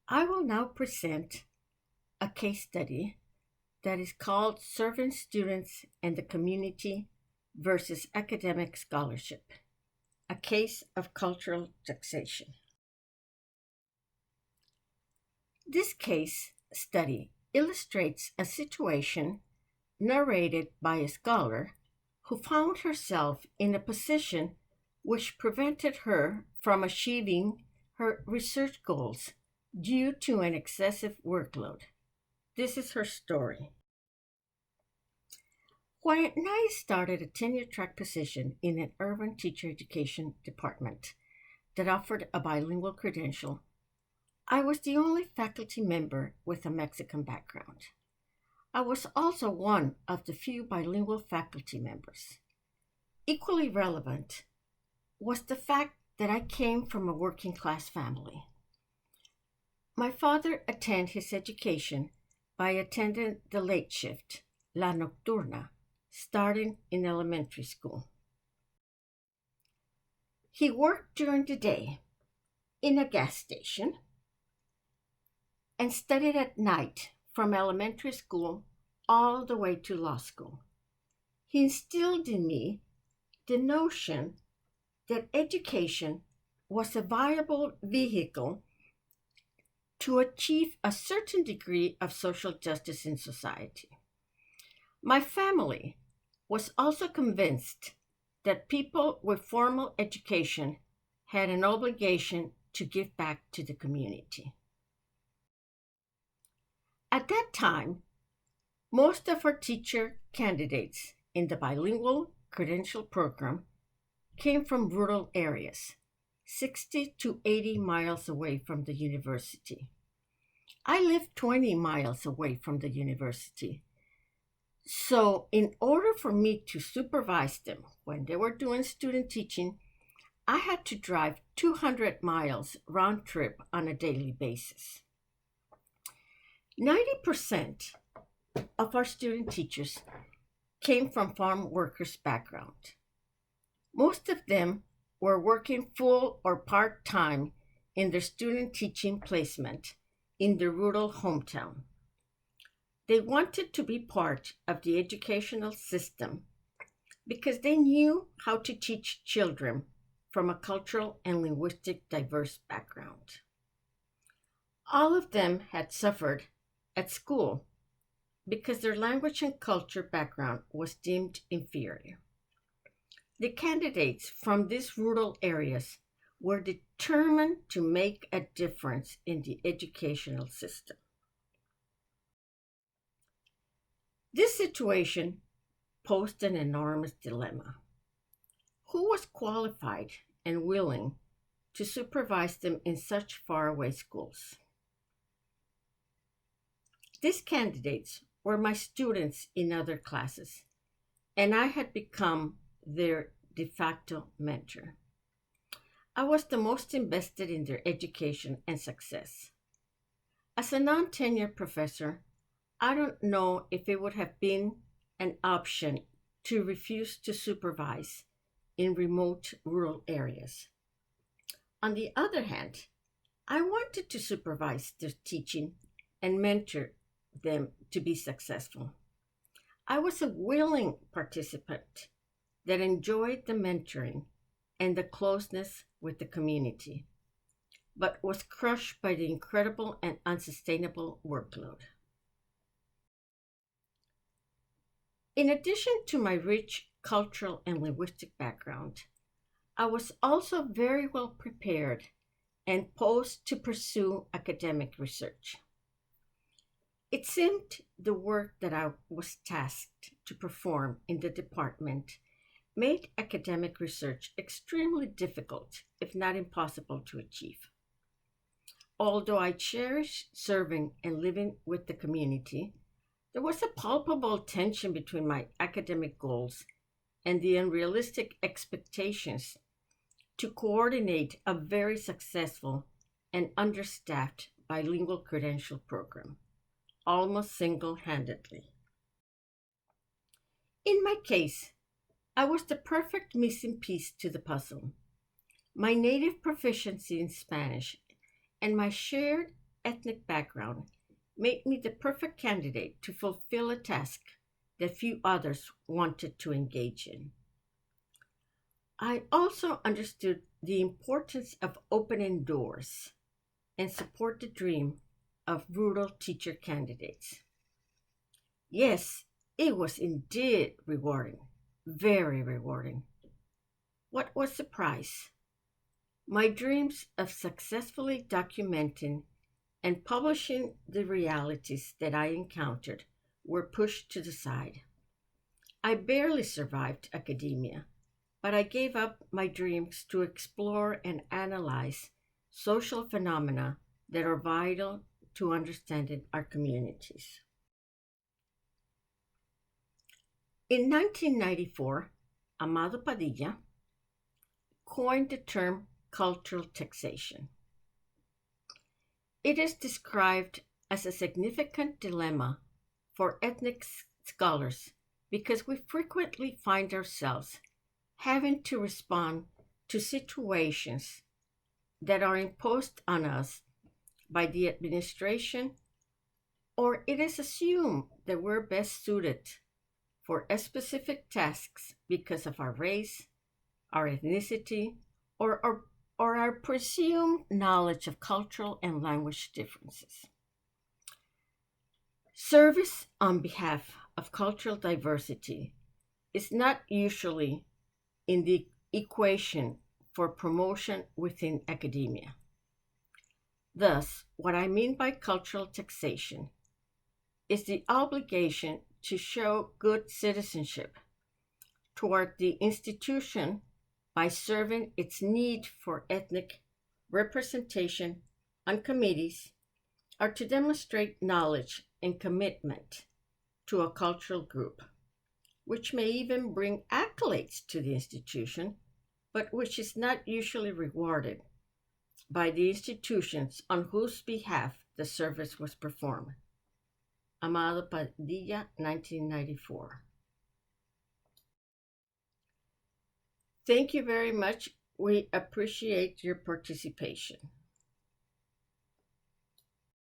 I will now present a case study that is called Serving Students and the Community versus Academic Scholarship, a case of cultural taxation. This case study illustrates a situation narrated by a scholar who found herself in a position which prevented her from achieving her research goals due to an excessive workload. This is her story. When I started a tenure track position in an urban teacher education department that offered a bilingual credential, I was the only faculty member with a Mexican background. I was also one of the few bilingual faculty members. Equally relevant was the fact that I came from a working class family. My father attained his education by attending the late shift, La Nocturna, starting in elementary school. He worked during the day in a gas station and studied at night from elementary school all the way to law school. He instilled in me the notion that education was a viable vehicle to achieve a certain degree of social justice in society. My family was also convinced that people with formal education had an obligation to give back to the community. At that time, most of our teacher candidates in the bilingual credential program came from rural areas, 60 to 80 miles away from the university. I lived 20 miles away from the university. So, in order for me to supervise them when they were doing student teaching, I had to drive 200 miles round trip on a daily basis. 90% of our student teachers came from farm workers' background. Most of them were working full or part-time in their student teaching placement in the rural hometown. They wanted to be part of the educational system because they knew how to teach children from a cultural and linguistic diverse background. All of them had suffered at school because their language and culture background was deemed inferior. The candidates from these rural areas were determined to make a difference in the educational system. This situation posed an enormous dilemma. Who was qualified and willing to supervise them in such faraway schools? These candidates were my students in other classes, and I had become their de facto mentor. I was the most invested in their education and success. As a non-tenured professor, I don't know if it would have been an option to refuse to supervise in remote rural areas. On the other hand, I wanted to supervise their teaching and mentor them to be successful. I was a willing participant that enjoyed the mentoring and the closeness with the community, but was crushed by the incredible and unsustainable workload. In addition to my rich cultural and linguistic background, I was also very well prepared and posed to pursue academic research. It seemed the work that I was tasked to perform in the department made academic research extremely difficult, if not impossible, to achieve. Although I cherished serving and living with the community, there was a palpable tension between my academic goals and the unrealistic expectations to coordinate a very successful and understaffed bilingual credential program, almost single-handedly. In my case, I was the perfect missing piece to the puzzle. My native proficiency in Spanish and my shared ethnic background made me the perfect candidate to fulfill a task that few others wanted to engage in. I also understood the importance of opening doors and support the dream of rural teacher candidates. Yes, it was indeed rewarding, very rewarding. What was the price? My dreams of successfully documenting and publishing the realities that I encountered were pushed to the side. I barely survived academia, but I gave up my dreams to explore and analyze social phenomena that are vital to understanding our communities. In 1994, Amado Padilla coined the term cultural taxation. It is described as a significant dilemma for ethnic scholars because we frequently find ourselves having to respond to situations that are imposed on us by the administration, or it is assumed that we're best suited for a specific tasks because of our race, our ethnicity, or our presumed knowledge of cultural and language differences. Service on behalf of cultural diversity is not usually in the equation for promotion within academia. Thus, what I mean by cultural taxation is the obligation to show good citizenship toward the institution by serving its need for ethnic representation on committees or to demonstrate knowledge and commitment to a cultural group, which may even bring accolades to the institution, but which is not usually rewarded by the institutions on whose behalf the service was performed. Amado Padilla, 1994. Thank you very much. We appreciate your participation.